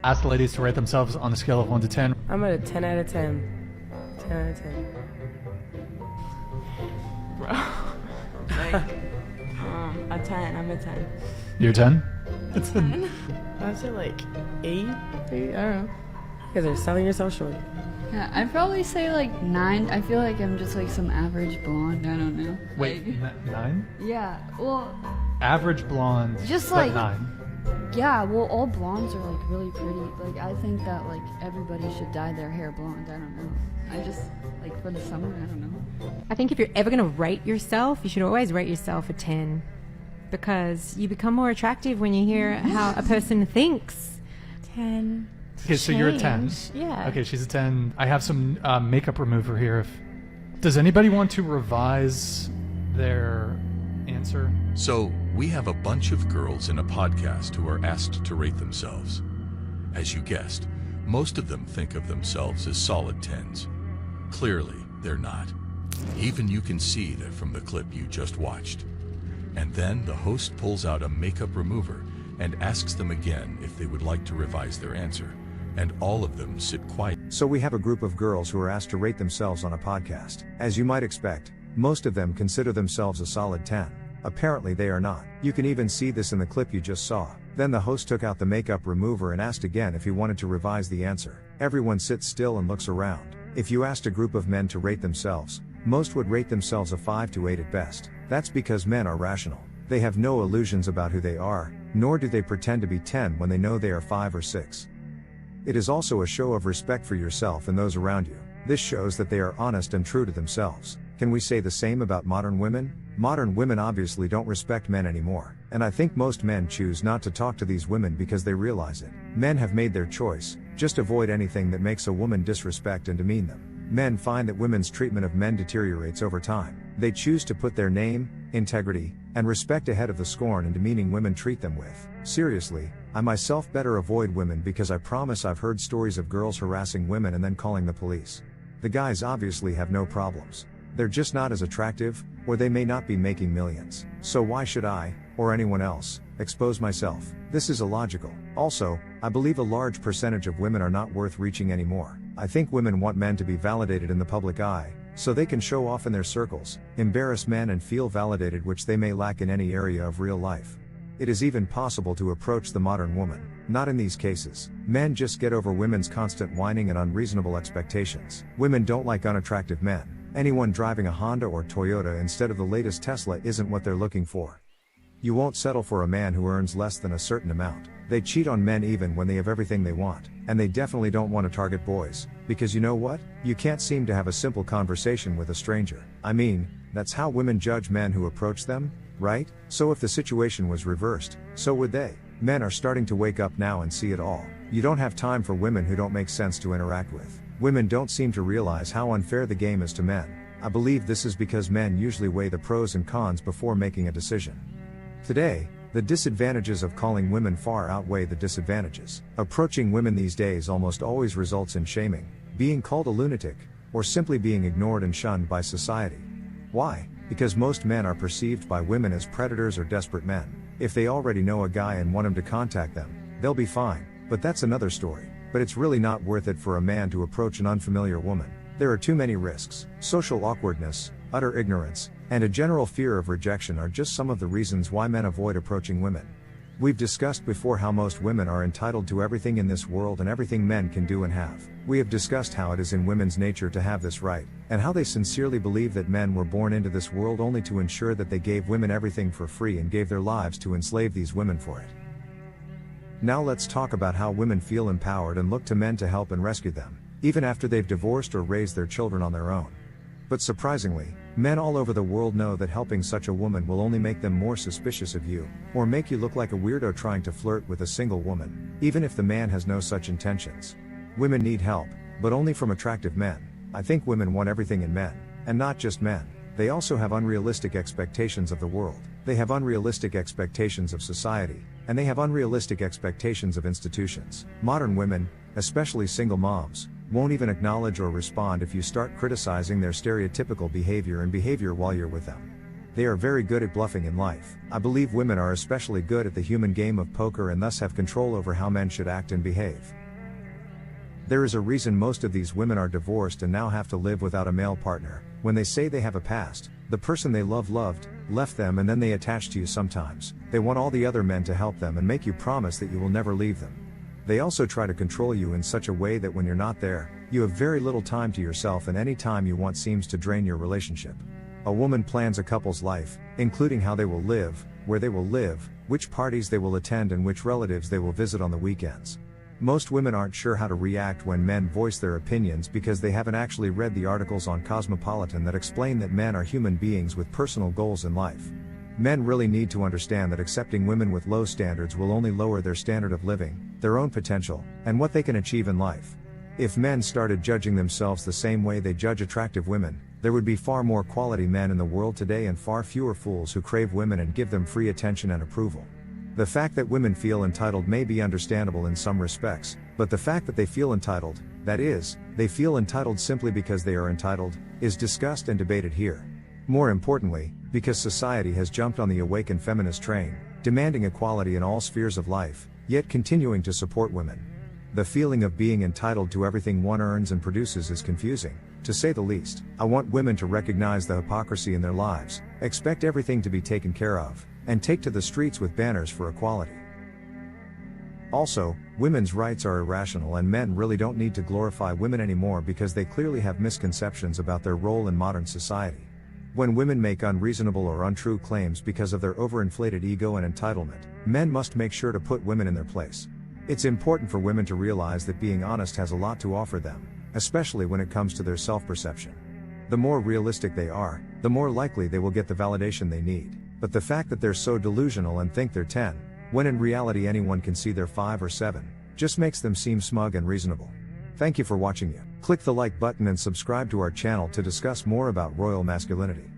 Ask the ladies to rate themselves on a scale of 1 to 10. I'm at a 10 out of 10. 10 out of 10. Bro. Like, a 10. I'm a 10. You're 10? It's 10. I'd say like 8, maybe? I don't know. Because they're selling yourself short. Yeah, I'd probably say like 9. I feel like I'm just like some average blonde. I don't know. Wait, Like, 9? yeah, well, Average blonde, Just but like- 9. yeah, well, all blondes are like really pretty. Like, I think that like everybody should dye their hair blonde. I don't know. I just, like, for the summer, I don't know. I think if you're ever going to rate yourself, you should always rate yourself a 10. Because you become more attractive when you hear how a person thinks. 10. Okay, so you're a 10. Change. Yeah. Okay, she's a 10. I have some makeup remover here. Does anybody want to revise their answer? So, we have a bunch of girls in a podcast who are asked to rate themselves. As you guessed, most of them think of themselves as solid 10s. Clearly, they're not. Even you can see that from the clip you just watched. And then the host pulls out a makeup remover and asks them again if they would like to revise their answer. And all of them sit quiet. So we have a group of girls who are asked to rate themselves on a podcast. As you might expect, most of them consider themselves a solid 10. Apparently they are not. You can even see this in the clip you just saw. Then the host took out the makeup remover and asked again if he wanted to revise the answer. Everyone sits still and looks around. If you asked a group of men to rate themselves, most would rate themselves a 5 to 8 at best. That's because men are rational. They have no illusions about who they are, nor do they pretend to be 10 when they know they are 5 or 6. It is also a show of respect for yourself and those around you. This shows that they are honest and true to themselves. Can we say the same about modern women? Modern women obviously don't respect men anymore, and I think most men choose not to talk to these women because they realize it. Men have made their choice. Just avoid anything that makes a woman disrespect and demean them. Men find that women's treatment of men deteriorates over time. They choose to put their name, integrity, and respect ahead of the scorn and demeaning women treat them with. Seriously, I myself better avoid women because I promise I've heard stories of girls harassing women and then calling the police. The guys obviously have no problems. They're just not as attractive, or they may not be making millions. So why should I, or anyone else, expose myself? This is illogical. Also, I believe a large percentage of women are not worth reaching anymore. I think women want men to be validated in the public eye, so they can show off in their circles, embarrass men and feel validated, which they may lack in any area of real life. It is even possible to approach the modern woman. Not in these cases. Men just get over women's constant whining and unreasonable expectations. Women don't like unattractive men. Anyone driving a Honda or Toyota instead of the latest Tesla isn't what they're looking for. You won't settle for a man who earns less than a certain amount. They cheat on men even when they have everything they want. And they definitely don't want to target boys. Because you know what? You can't seem to have a simple conversation with a stranger. I mean, that's how women judge men who approach them, right? So if the situation was reversed, so would they. Men are starting to wake up now and see it all. You don't have time for women who don't make sense to interact with. Women don't seem to realize how unfair the game is to men. I believe this is because men usually weigh the pros and cons before making a decision. Today, the disadvantages of calling women far outweigh the disadvantages. Approaching women these days almost always results in shaming, being called a lunatic, or simply being ignored and shunned by society. Why? Because most men are perceived by women as predators or desperate men. If they already know a guy and want him to contact them, they'll be fine, but that's another story. But it's really not worth it for a man to approach an unfamiliar woman. There are too many risks. Social awkwardness, utter ignorance, and a general fear of rejection are just some of the reasons why men avoid approaching women. We've discussed before how most women are entitled to everything in this world and everything men can do and have. We have discussed how it is in women's nature to have this right, and how they sincerely believe that men were born into this world only to ensure that they gave women everything for free and gave their lives to enslave these women for it. Now let's talk about how women feel empowered and look to men to help and rescue them, even after they've divorced or raised their children on their own. But surprisingly, men all over the world know that helping such a woman will only make them more suspicious of you, or make you look like a weirdo trying to flirt with a single woman, even if the man has no such intentions. Women need help, but only from attractive men. I think women want everything in men, and not just men. They also have unrealistic expectations of the world. They have unrealistic expectations of society, and they have unrealistic expectations of institutions. Modern women, especially single moms, won't even acknowledge or respond if you start criticizing their stereotypical behavior while you're with them. They are very good at bluffing in life. I believe women are especially good at the human game of poker and thus have control over how men should act and behave. There is a reason most of these women are divorced and now have to live without a male partner. When they say they have a past, the person they loved, left them, and then they attach to you sometimes. They want all the other men to help them and make you promise that you will never leave them. They also try to control you in such a way that when you're not there, you have very little time to yourself, and any time you want seems to drain your relationship. A woman plans a couple's life, including how they will live, where they will live, which parties they will attend, and which relatives they will visit on the weekends. Most women aren't sure how to react when men voice their opinions because they haven't actually read the articles on Cosmopolitan that explain that men are human beings with personal goals in life. Men really need to understand that accepting women with low standards will only lower their standard of living, their own potential, and what they can achieve in life. If men started judging themselves the same way they judge attractive women, there would be far more quality men in the world today and far fewer fools who crave women and give them free attention and approval. The fact that women feel entitled may be understandable in some respects, but the fact that they feel entitled, that is, they feel entitled simply because they are entitled, is discussed and debated here. More importantly, because society has jumped on the awakened feminist train, demanding equality in all spheres of life, yet continuing to support women. The feeling of being entitled to everything one earns and produces is confusing, to say the least. I want women to recognize the hypocrisy in their lives, expect everything to be taken care of, and take to the streets with banners for equality. Also, women's rights are irrational, and men really don't need to glorify women anymore because they clearly have misconceptions about their role in modern society. When women make unreasonable or untrue claims because of their overinflated ego and entitlement, men must make sure to put women in their place. It's important for women to realize that being honest has a lot to offer them, especially when it comes to their self-perception. The more realistic they are, the more likely they will get the validation they need. But the fact that they're so delusional and think they're 10, when in reality anyone can see they're 5 or 7, just makes them seem smug and reasonable. Thank you for watching. Click the like button and subscribe to our channel to discuss more about royal masculinity.